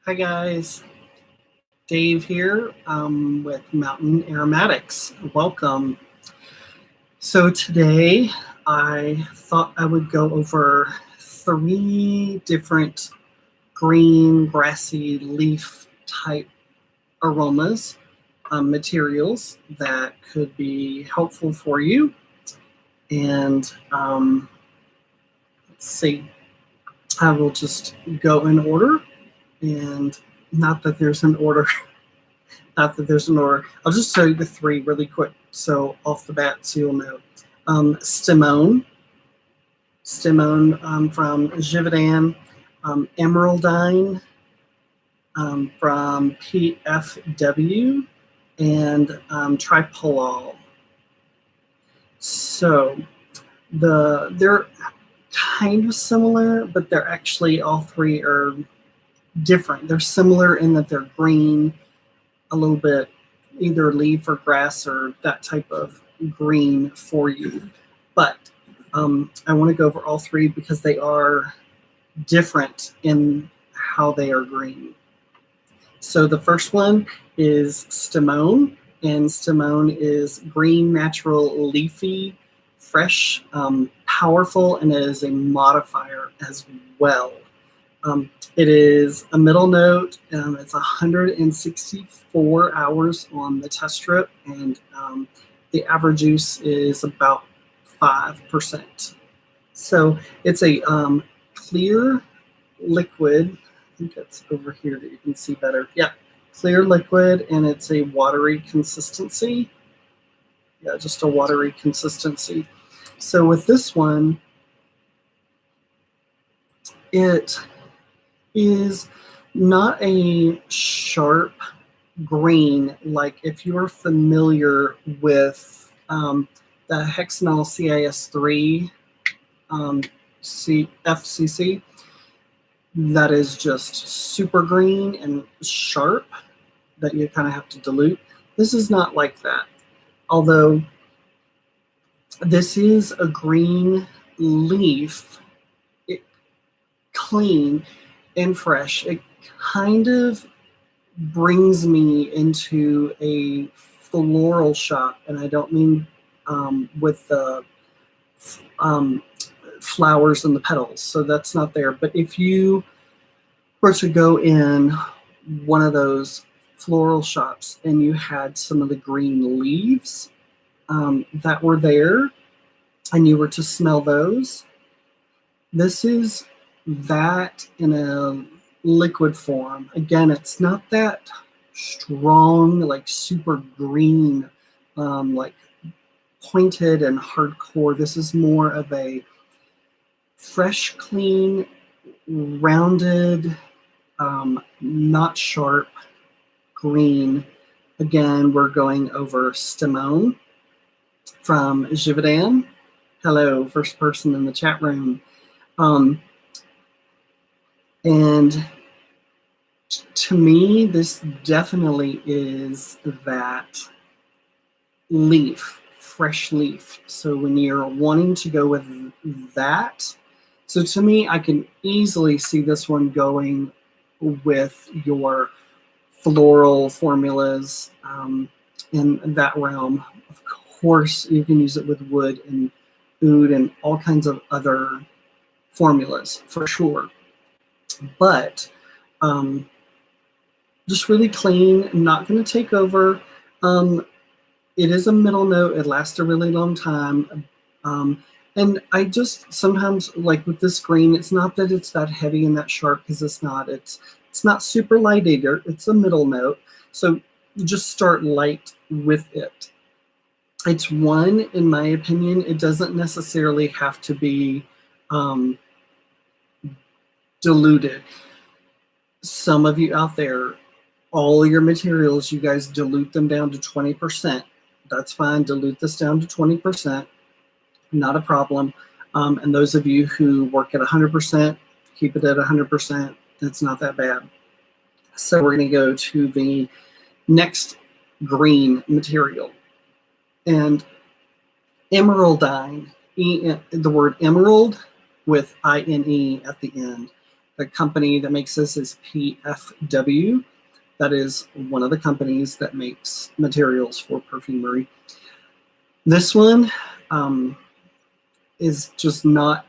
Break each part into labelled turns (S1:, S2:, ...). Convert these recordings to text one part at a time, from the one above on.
S1: Hi guys, Dave here with Mountain Aromatics. Welcome. So today I thought I would go over 3 different green, grassy leaf type aromas, materials that could be helpful for you. And let's see, I will just go in order, and not that there's an order. Not that there's an order. I'll just show you the 3 really quick. So off the bat, so you'll know. Stemone from Givaudan, Emeraldine from PFW, and Triplal. So they're kind of similar, but they're actually all 3 are different. They're similar in that they're green, a little bit either leaf or grass or that type of green for you. But I want to go over all 3 because they are different in how they are green. So the first one is Stemone, and Stemone is green, natural, leafy, fresh, powerful, and it is a modifier as well. It is a middle note. It's 164 hours on the test strip, and the average use is about 5%. So it's a clear liquid. I think it's over here that you can see better. Yeah, clear liquid, and it's a watery consistency. Yeah, just a watery consistency. So with this one, it is not a sharp green like if you are familiar with the hexanol CIS3 FCC. That is just super green and sharp that you kind of have to dilute. This is not like that. Although this is a green leaf, clean and fresh. It kind of brings me into a floral shop, and I don't mean with the flowers and the petals, so that's not there. But if you were to go in one of those floral shops and you had some of the green leaves that were there, and you were to smell those, this is that in a liquid form. Again, it's not that strong, like super green, like pointed and hardcore. This is more of a fresh, clean, rounded, not sharp green. Again, we're going over Stemone from Givaudan. Hello, first person in the chat room. And to me, this definitely is that leaf, fresh leaf. So when you're wanting to go with that, so to me, I can easily see this one going with your floral formulas in that realm. Of course, you can use it with wood and oud and all kinds of other formulas for sure. But just really clean, not going to take over. It is a middle note. It lasts a really long time. And I just sometimes, like with this green, it's not that it's that heavy and that sharp, because it's not. It's not super light either. It's a middle note. So just start light with it. It's one, in my opinion, it doesn't necessarily have to be diluted. Some of you out there, all your materials, you guys dilute them down to 20%. That's fine. Dilute this down to 20%. Not a problem. And those of you who work at 100%, keep it at 100%. It's not that bad. So we're going to go to the next green material. And Emeraldine, the word emerald with INE at the end. The company that makes this is PFW. That is one of the companies that makes materials for perfumery. This one is just not,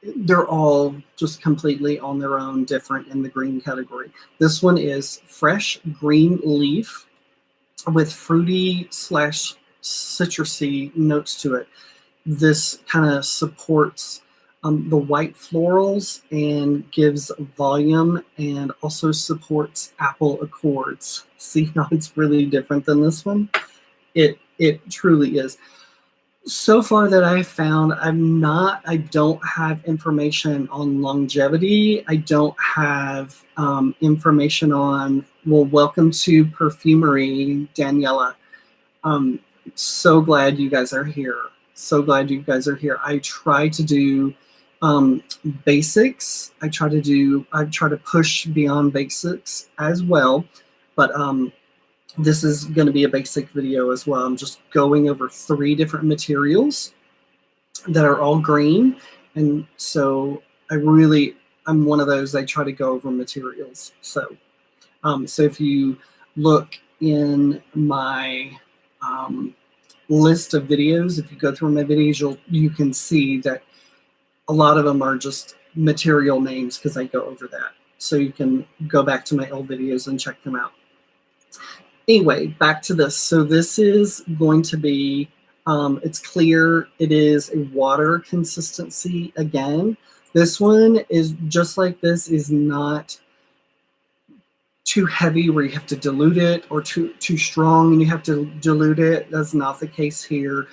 S1: they're all just completely on their own, different in the green category. This one is fresh green leaf with fruity / citrusy notes to it. This kind of supports the white florals and gives volume, and also supports apple accords. See how it's really different than this one? It truly is. So far that I found, I don't have information on longevity. I don't have information on, well, welcome to Perfumery, Daniela. So glad you guys are here. So glad you guys are here. I try to do basics. I try to push beyond basics as well, but this is going to be a basic video as well. I'm just going over 3 different materials that are all green, and so I'm one of those, I try to go over materials. So so if you look in my list of videos, if you go through my videos, you can see that a lot of them are just material names because I go over that. So you can go back to my old videos and check them out. Anyway, back to this. So this is going to be, it's clear, it is a water consistency again. This one is just like this, is not too heavy where you have to dilute it, or too strong and you have to dilute it. That's not the case here.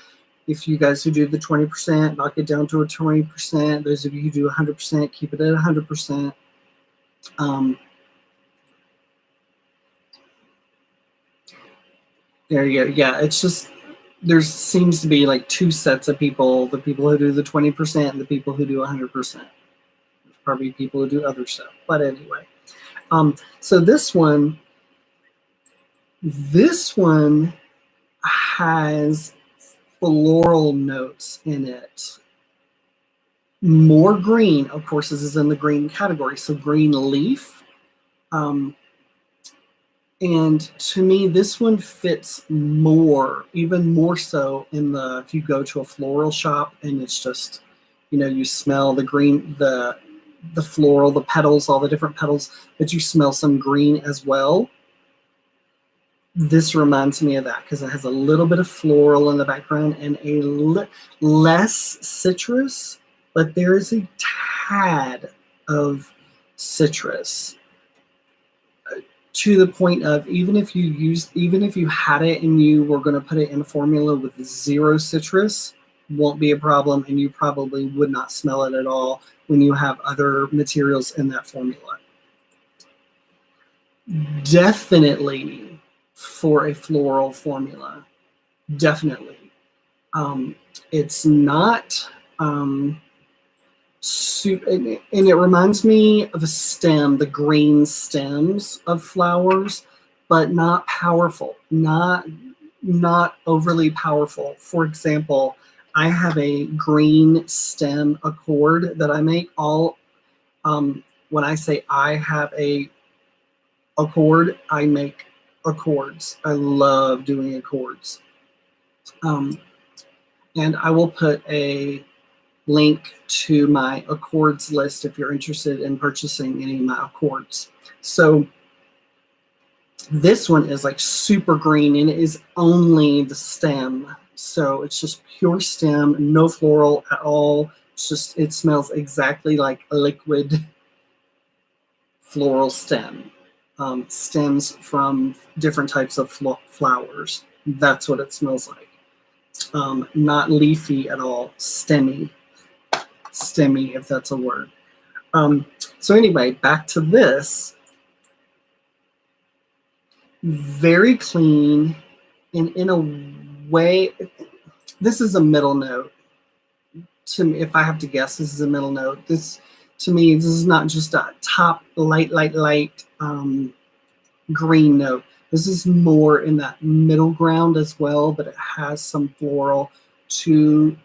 S1: If you guys who do the 20%, knock it down to a 20%. Those of you who do 100%, keep it at 100%. There you go. Yeah, it's just, there seems to be like 2 sets of people, the people who do the 20% and the people who do 100%. There's probably people who do other stuff, but anyway. So this one has floral notes in it. More green, of course, this is in the green category, so green leaf. And to me, this one fits more, even more so in the, if you go to a floral shop and it's just, you know, you smell the green, the floral, the petals, all the different petals, but you smell some green as well. This reminds me of that because it has a little bit of floral in the background and a less citrus, but there is a tad of citrus, to the point of, even if you had it and you were going to put it in a formula with 0 citrus, won't be a problem, and you probably would not smell it at all when you have other materials in that formula. Definitely for a floral formula, definitely. It's not and it reminds me of a stem, the green stems of flowers, but not powerful, not overly powerful. For example, I have a green stem accord that I make. When I say I have a accord, I make accords. I love doing accords. And I will put a link to my accords list if you're interested in purchasing any of my accords. So this one is like super green, and it is only the stem. So it's just pure stem, no floral at all. It's just, it smells exactly like a liquid floral stem. Stems from different types of flowers. That's what it smells like. Not leafy at all, stemmy, if that's a word. So anyway, back to this. Very clean, and in a way, this is a middle note. To me, if I have to guess, this is a middle note. This, to me, this is not just a top light green note. This is more in that middle ground as well, but it has some floral to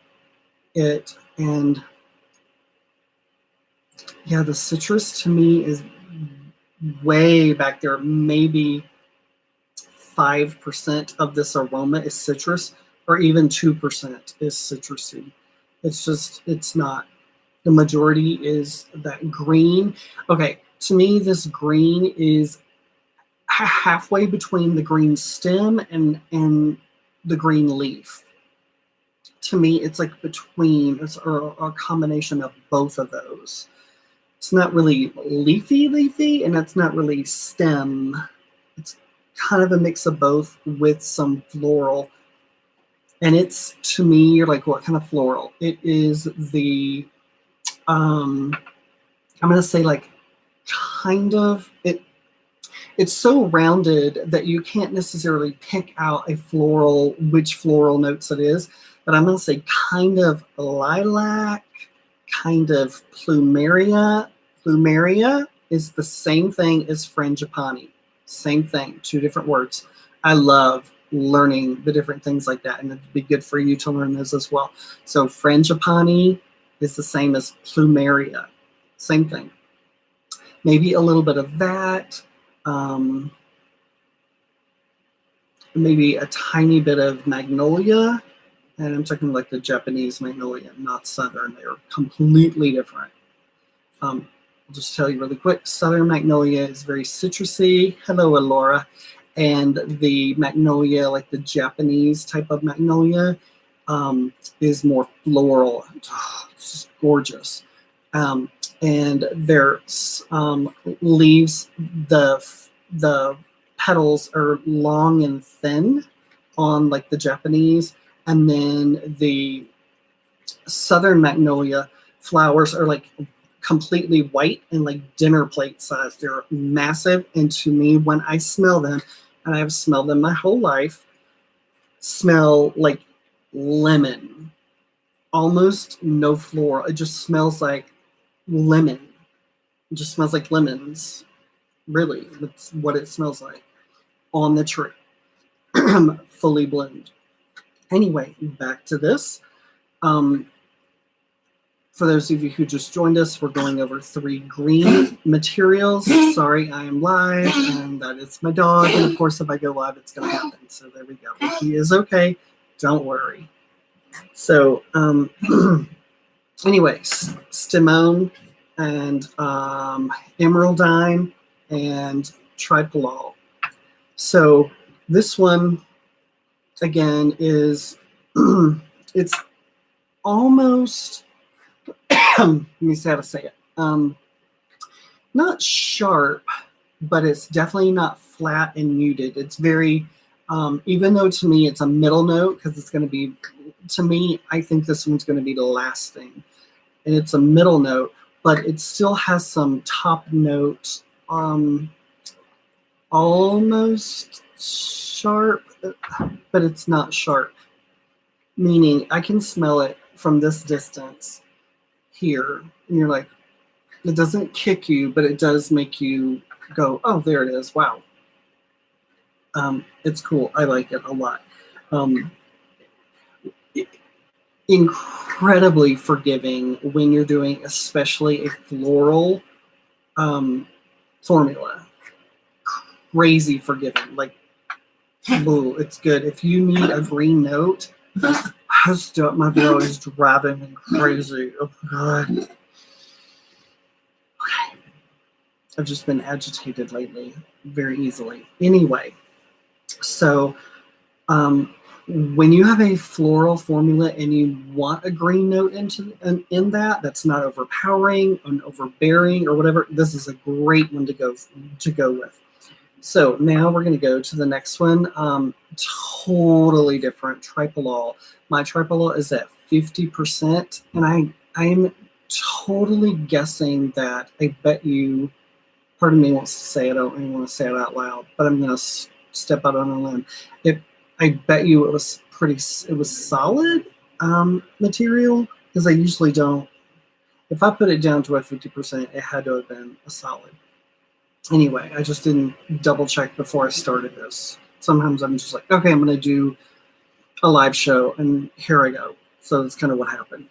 S1: it. And yeah, the citrus to me is way back there. Maybe 5% of this aroma is citrus, or even 2% is citrusy. It's not. The majority is that green. Okay, to me, this green is halfway between the green stem and the green leaf. To me, it's like between, or a combination of both of those. It's not really leafy, and it's not really stem. It's kind of a mix of both with some floral. And it's, to me, you're like, what kind of floral? It is the, I'm going to say like kind of, it's so rounded that you can't necessarily pick out which floral notes it is. But I'm going to say kind of lilac, kind of plumeria. Plumeria is the same thing as frangipani. Same thing, 2 different words. I love learning the different things like that, and it'd be good for you to learn those as well. So frangipani is the same as plumeria. Same thing. Maybe a little bit of that. Maybe a tiny bit of magnolia. And I'm talking like the Japanese magnolia, not Southern. They're completely different. I'll just tell you really quick. Southern magnolia is very citrusy. Hello, Alora. And the magnolia, like the Japanese type of magnolia, is more floral. It's just gorgeous. And their leaves, the petals are long and thin on like the Japanese. And then the Southern magnolia flowers are like completely white and like dinner plate size. They're massive. And to me, when I smell them, and I've smelled them my whole life, smell like lemon. Almost no floral. It just smells like lemon. It just smells like lemons. Really, that's what it smells like on the tree. Fully bloomed. Anyway, back to this. For those of you who just joined us, we're going over 3 green materials. Sorry, I am live, and that is my dog. And of course, if I go live, it's going to happen. So there we go. He is okay. Don't worry. So anyways, Stemone and Emeraldine and Triplal. So this one, again, is it's almost let me see how to say it. Not sharp, but it's definitely not flat and muted. It's very, even though to me it's a middle note, because it's going to be, to me, I think this one's going to be lasting. And it's a middle note, but it still has some top note, almost sharp, but it's not sharp. Meaning I can smell it from this distance here, and you're like, it doesn't kick you, but it does make you go, oh, there it is. Wow. It's cool. I like it a lot. Incredibly forgiving when you're doing especially a floral formula. Crazy forgiving. Like, ooh, it's good. If you need a green note, my blow is driving me crazy. Oh, God. Okay. I've just been agitated lately very easily. Anyway, so when you have a floral formula and you want a green note in that's not overpowering and overbearing or whatever, this is a great one to go with. So now we're going to go to the next one. Totally different, Triplal. My Triplal is at 50%, and I'm totally guessing that I bet you, part of me wants to say it, I don't even want to say it out loud, but I'm going to step out on a limb. I bet you it was solid material, because I usually don't. If I put it down to a 50%, it had to have been a solid. Anyway, I just didn't double check before I started this. Sometimes I'm just like, okay, I'm going to do a live show, and here I go. So that's kind of what happened.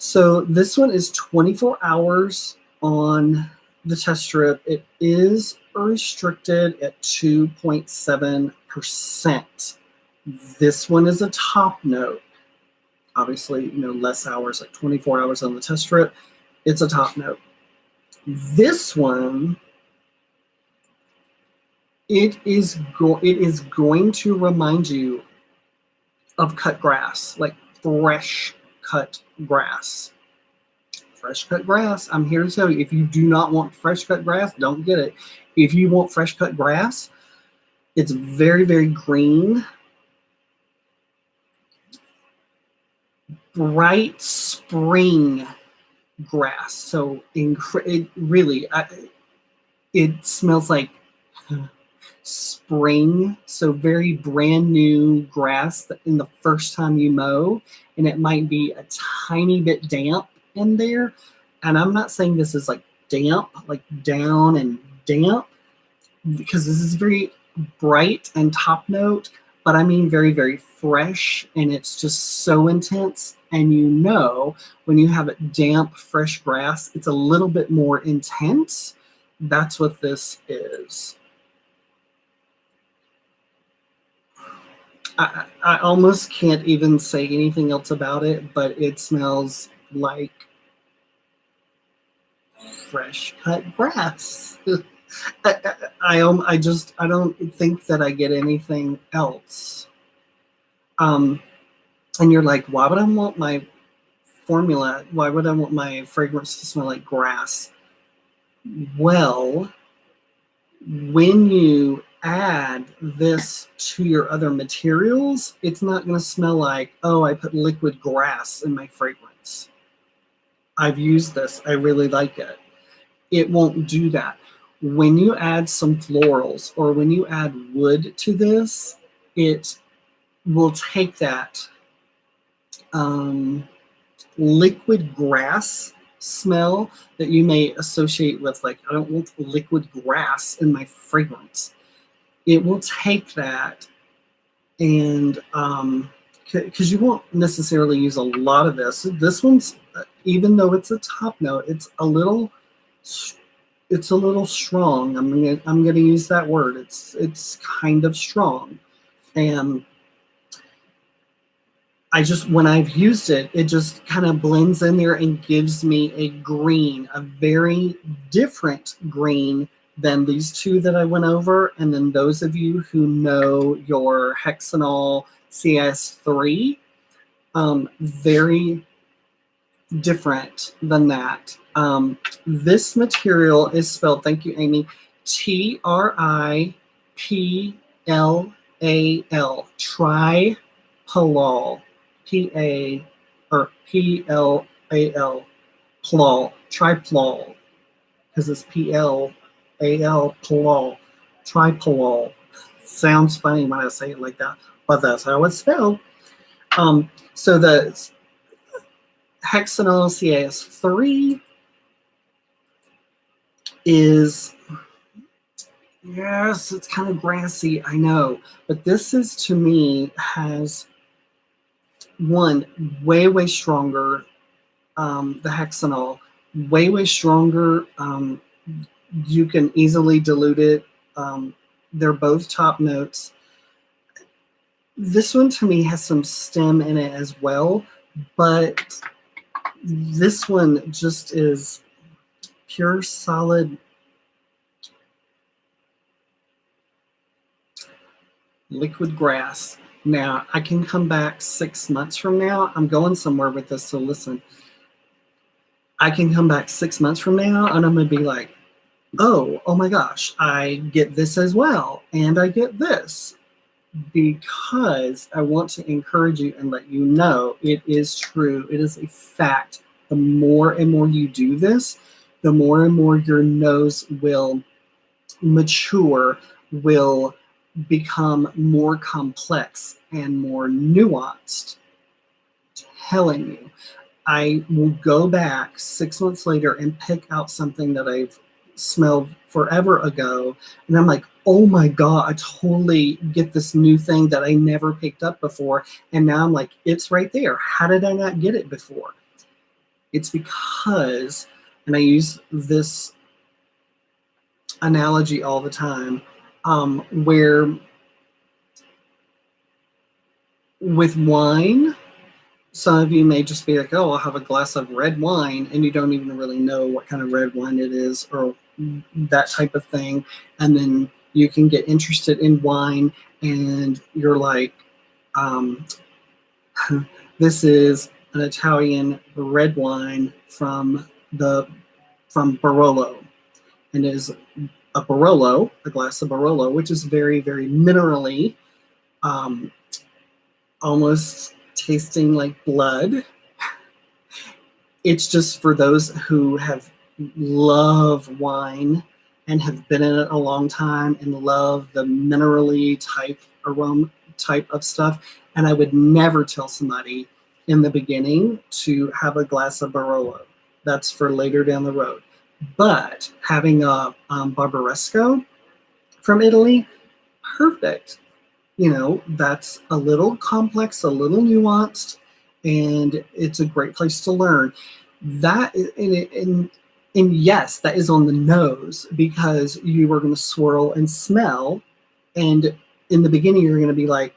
S1: So this one is 24 hours on the test strip. It is restricted at 2.7%. This one is a top note. Obviously, less hours, like 24 hours on the test strip. It's a top note. This one, it is going to remind you of cut grass, like fresh cut grass. Fresh cut grass, I'm here to tell you, if you do not want fresh cut grass, don't get it. If you want fresh cut grass, it's very, very green, bright spring grass. So it really, it smells like spring. So very brand new grass in the first time you mow, and it might be a tiny bit damp in there. And I'm not saying this is like damp, like down and damp, because this is very bright and top note, but I mean very, very fresh, and it's just so intense. And when you have it damp, fresh grass, it's a little bit more intense. That's what this is. I almost can't even say anything else about it, but it smells like fresh cut grass. I don't think that I get anything else. And you're like, why would I want my formula? Why would I want my fragrance to smell like grass? Well, when you add this to your other materials, it's not going to smell like, oh, I put liquid grass in my fragrance. I've used this. I really like it. It won't do that. When you add some florals or when you add wood to this, it will take that liquid grass smell that you may associate with, like, I don't want liquid grass in my fragrance. It will take that, and because you won't necessarily use a lot of this. This one's, even though it's a top note, it's a little strong. I'm gonna use that word. It's kind of strong, and when I've used it, it just kind of blends in there and gives me a green, a very different green than these two that I went over. And then those of you who know your hexanol CIS3, very different than that. This material is spelled, thank you, Amy, Triplal, Triplal, P-L-A-L, plal, Triplal, because it's P-L-A-L, plal, Triplal. Sounds funny when I say it like that, but that's how it's spelled. So the hexanol CIS3 is, yes, it's kind of grassy, I know, but this is, to me, has one, way, way stronger, the hexanol, way, way stronger. You can easily dilute it. They're both top notes. This one, to me, has some stem in it as well, but this one just is pure, solid liquid grass. Now, I can come back 6 months from now. I'm going somewhere with this, so listen. I can come back 6 months from now, and I'm going to be like, oh my gosh, I get this as well, and I get this. Because I want to encourage you and let you know it is true. It is a fact. The more and more you do this, the more and more your nose will mature, will become more complex and more nuanced. I'm telling you, I will go back 6 months later and pick out something that I've smelled forever ago, and I'm like, oh my God, I totally get this new thing that I never picked up before, and now I'm like, it's right there. How did I not get it before? It's because, and I use this analogy all the time, where with wine, some of you may just be like, oh, I'll have a glass of red wine, and you don't even really know what kind of red wine it is or that type of thing. And then you can get interested in wine, and you're like, this is an Italian red wine from Barolo, and it is a Barolo, a glass of Barolo, which is very, very minerally, almost tasting like blood. It's just for those who love wine and have been in it a long time and love the minerally type aroma type of stuff. And I would never tell somebody in the beginning to have a glass of Barolo. That's for later down the road. But having a Barbaresco from Italy, perfect. You know, that's a little complex, a little nuanced, and it's a great place to learn. That and yes, that is on the nose because you are going to swirl and smell, and in the beginning you're going to be like,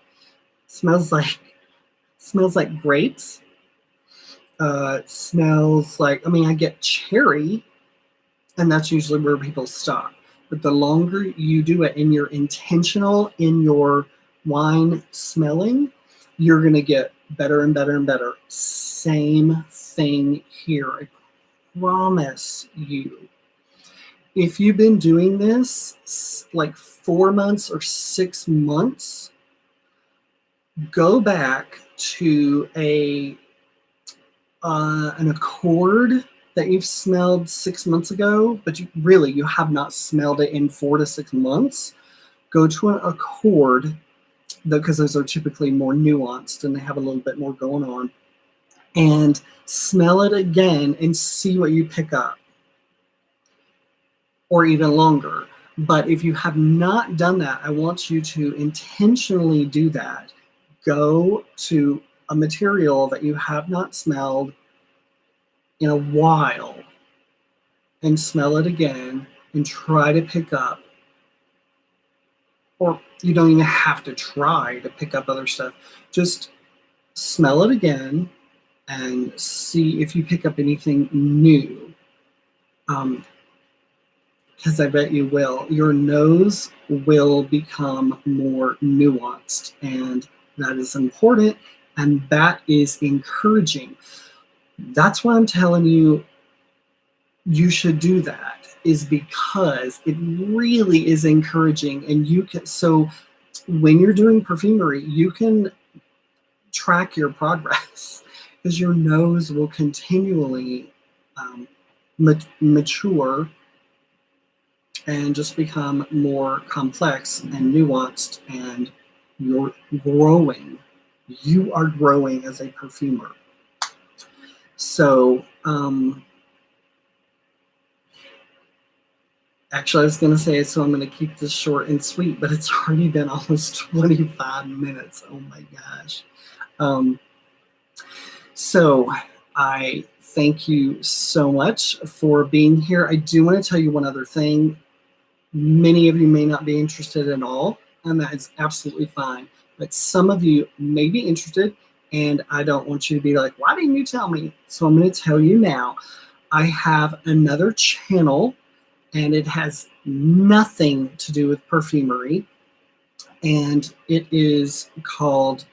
S1: smells like grapes. Smells like, I mean, I get cherry, and that's usually where people stop. But the longer you do it and you're intentional in your wine smelling, you're going to get better and better and better. Same thing here. I promise you. If you've been doing this like 4 months or 6 months, go back to an accord that you've smelled 6 months ago, but you have not smelled it in 4 to 6 months. Go to an accord, because those are typically more nuanced and they have a little bit more going on, and smell it again and see what you pick up, or even longer. But if you have not done that, I want you to intentionally do that. Go to a material that you have not smelled in a while and smell it again and try to pick up, or you don't even have to try to pick up other stuff. Just smell it again and see if you pick up anything new. Because I bet you will. Your nose will become more nuanced, and that is important, and that is encouraging. That's why I'm telling you, you should do that, is because it really is encouraging. And you can, so when you're doing perfumery, you can track your progress because your nose will continually mature and just become more complex and nuanced, and you're growing. You are growing as a perfumer. So, actually, I was going to say, so I'm going to keep this short and sweet, but it's already been almost 25 minutes. Oh my gosh. So I thank you so much for being here. I do want to tell you one other thing. Many of you may not be interested at all, and that is absolutely fine. But some of you may be interested, and I don't want you to be like, why didn't you tell me? So I'm going to tell you now. I have another channel, and it has nothing to do with perfumery, and it is called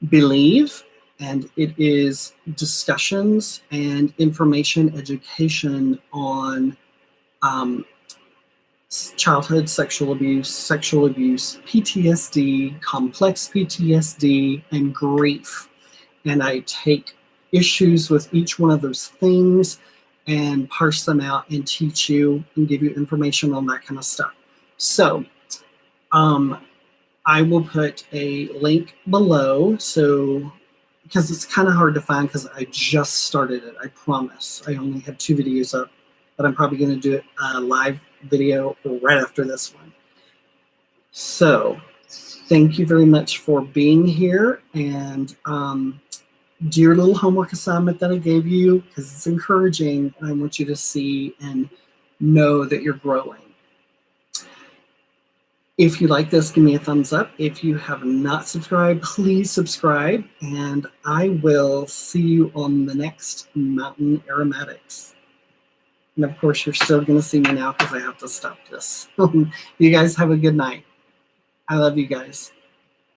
S1: Believe, and it is discussions and information education on childhood sexual abuse, PTSD, complex PTSD, and grief. And I take issues with each one of those things and parse them out and teach you and give you information on that kind of stuff. So I will put a link below, so because it's kind of hard to find because I just started it, I promise. I only have 2 videos up, but I'm probably going to do a live video right after this one. So thank you very much for being here, and do your little homework assignment that I gave you, because it's encouraging, and I want you to see and know that you're growing. If you like this, give me a thumbs up. If you have not subscribed, please subscribe, and I will see you on the next Mountain Aromatics. And of course, you're still going to see me now because I have to stop this. You guys have a good night. I love you guys.